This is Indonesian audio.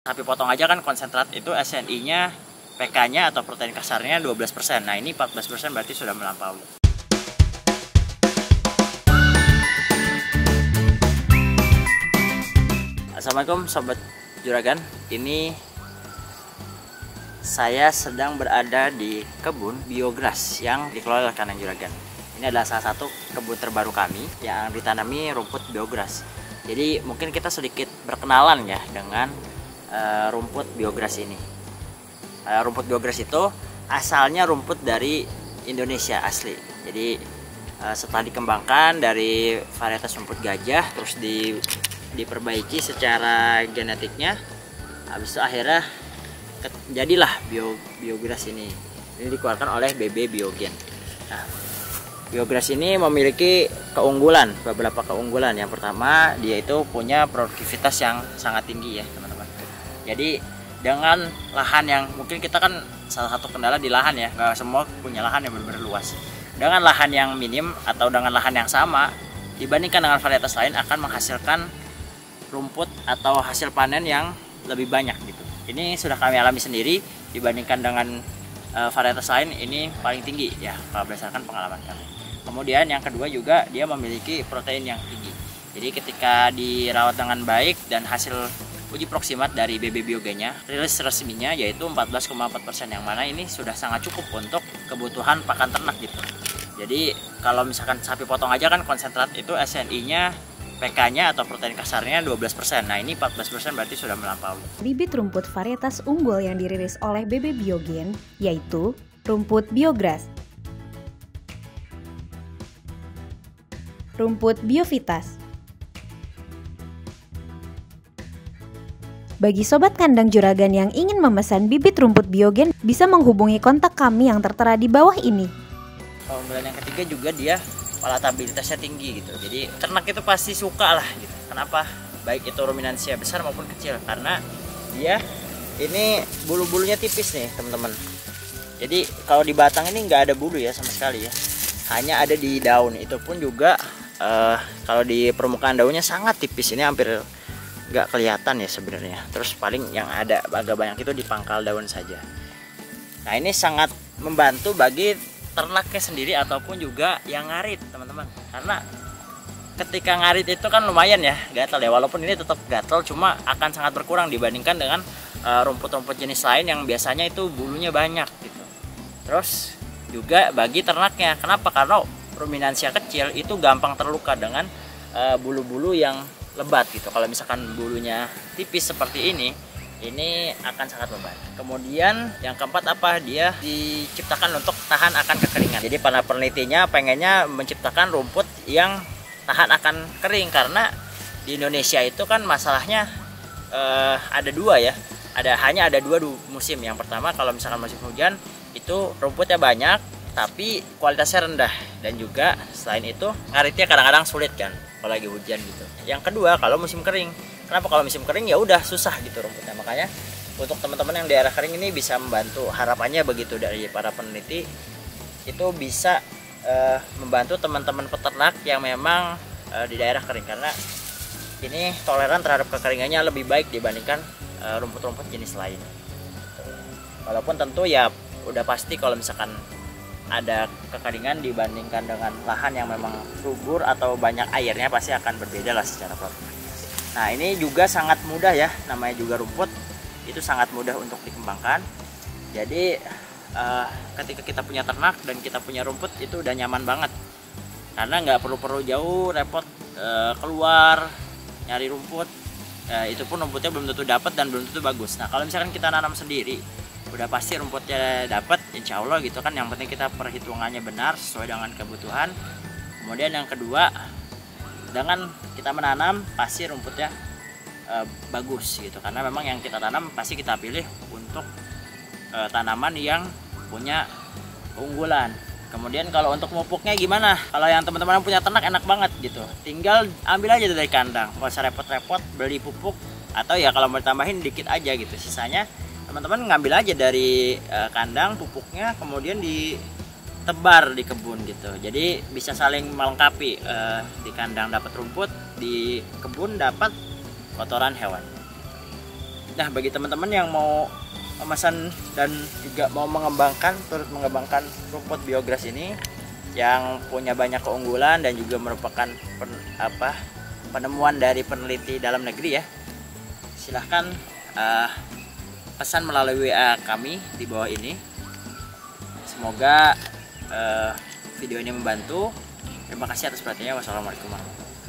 Sapi potong aja kan konsentrat itu SNI-nya, PK-nya atau protein kasarnya 12%. Nah ini 14% berarti sudah melampaui. Assalamualaikum Sobat Juragan. Ini saya sedang berada di kebun biograss yang dikelola oleh Kandang Juragan. Ini adalah salah satu kebun terbaru kami yang ditanami rumput biograss. Jadi mungkin kita sedikit berkenalan ya dengan rumput biograss ini. Rumput biograss itu asalnya rumput dari Indonesia asli. Jadi setelah dikembangkan dari varietas rumput gajah, terus diperbaiki secara genetiknya, habis itu akhirnya jadilah biograss ini. Ini dikeluarkan oleh BB Biogen. Nah, biograss ini memiliki keunggulan, beberapa keunggulan. Yang pertama, dia itu punya produktivitas yang sangat tinggi ya teman-teman. Jadi dengan lahan yang mungkin kita kan salah satu kendala di lahan ya, nggak semua punya lahan yang benar-benar luas. Dengan lahan yang minim atau dengan lahan yang sama dibandingkan dengan varietas lain akan menghasilkan rumput atau hasil panen yang lebih banyak gitu. Ini sudah kami alami sendiri, dibandingkan dengan varietas lain ini paling tinggi ya kalau berdasarkan pengalaman kami. Kemudian yang kedua juga dia memiliki protein yang tinggi. Jadi ketika dirawat dengan baik dan hasil uji proksimat dari BB Biogennya, rilis resminya yaitu 14,4%, yang mana ini sudah sangat cukup untuk kebutuhan pakan ternak gitu. Jadi kalau misalkan sapi potong aja kan konsentrat itu SNI-nya, PK-nya atau protein kasarnya 12%. Nah ini 14% berarti sudah melampaui. Bibit rumput varietas unggul yang dirilis oleh BB Biogen yaitu rumput biograss, rumput biovitas. Bagi Sobat Kandang Juragan yang ingin memesan bibit rumput biogen, bisa menghubungi kontak kami yang tertera di bawah ini. Keunggulan yang ketiga juga dia palatabilitasnya tinggi gitu. Jadi ternak itu pasti suka lah gitu. Kenapa? Baik itu ruminansia besar maupun kecil, karena dia ini bulu-bulunya tipis nih teman-teman. Jadi kalau di batang ini nggak ada bulu ya sama sekali ya. Hanya ada di daun. Itu pun juga kalau di permukaan daunnya sangat tipis. Ini hampir nggak kelihatan ya sebenarnya. Terus paling yang ada agak banyak itu di pangkal daun saja. Nah ini sangat membantu bagi ternaknya sendiri ataupun juga yang ngarit teman-teman. Karena ketika ngarit itu kan lumayan ya gatal ya. Walaupun ini tetap gatal, cuma akan sangat berkurang dibandingkan dengan rumput-rumput jenis lain yang biasanya itu bulunya banyak gitu. Terus juga bagi ternaknya. Kenapa? Karena ruminansia kecil itu gampang terluka dengan bulu-bulu yang lebat gitu. Kalau misalkan bulunya tipis seperti ini akan sangat membantu. Kemudian yang keempat apa? Dia diciptakan untuk tahan akan kekeringan. Jadi para penelitinya pengennya menciptakan rumput yang tahan akan kering, karena di Indonesia itu kan masalahnya ada dua ya. Hanya ada dua musim. Yang pertama kalau misalkan musim hujan itu rumputnya banyak tapi kualitasnya rendah, dan juga selain itu ngaritnya kadang-kadang sulit kan apalagi hujan gitu. Yang kedua kalau musim kering. Kenapa? Kalau musim kering ya udah susah gitu rumputnya. Makanya untuk teman-teman yang daerah kering ini bisa membantu, harapannya begitu dari para peneliti, itu bisa membantu teman-teman peternak yang memang di daerah kering, karena ini toleran terhadap kekeringannya lebih baik dibandingkan rumput-rumput jenis lain. Walaupun tentu ya udah pasti kalau misalkan ada kekeringan dibandingkan dengan lahan yang memang subur atau banyak airnya, pasti akan berbeda lah secara produktivitas. Nah ini juga sangat mudah ya, namanya juga rumput, itu sangat mudah untuk dikembangkan. Jadi ketika kita punya ternak dan kita punya rumput itu udah nyaman banget, karena nggak perlu jauh repot keluar nyari rumput. Itu pun rumputnya belum tentu dapat dan belum tentu bagus. Nah kalau misalkan kita nanam sendiri, udah pasti rumputnya dapat, insya Allah gitu kan. Yang penting kita perhitungannya benar sesuai dengan kebutuhan. Kemudian yang kedua, dengan kita menanam pasti rumputnya bagus gitu, karena memang yang kita tanam pasti kita pilih untuk tanaman yang punya keunggulan. Kemudian kalau untuk pupuknya gimana? Kalau yang teman-teman punya ternak enak banget gitu, tinggal ambil aja dari kandang, nggak usah repot-repot beli pupuk, atau ya kalau mau tambahin dikit aja gitu, sisanya teman-teman ngambil aja dari kandang pupuknya, kemudian ditebar di kebun gitu. Jadi bisa saling melengkapi, di kandang dapat rumput, di kebun dapat kotoran hewan. Nah, bagi teman-teman yang mau memesan dan juga mau turut mengembangkan rumput biograss ini yang punya banyak keunggulan dan juga merupakan penemuan dari peneliti dalam negeri ya, silahkan pesan melalui WA kami di bawah ini. Semoga video ini membantu. Terima kasih atas perhatiannya. Wassalamualaikum warahmatullahi wabarakatuh.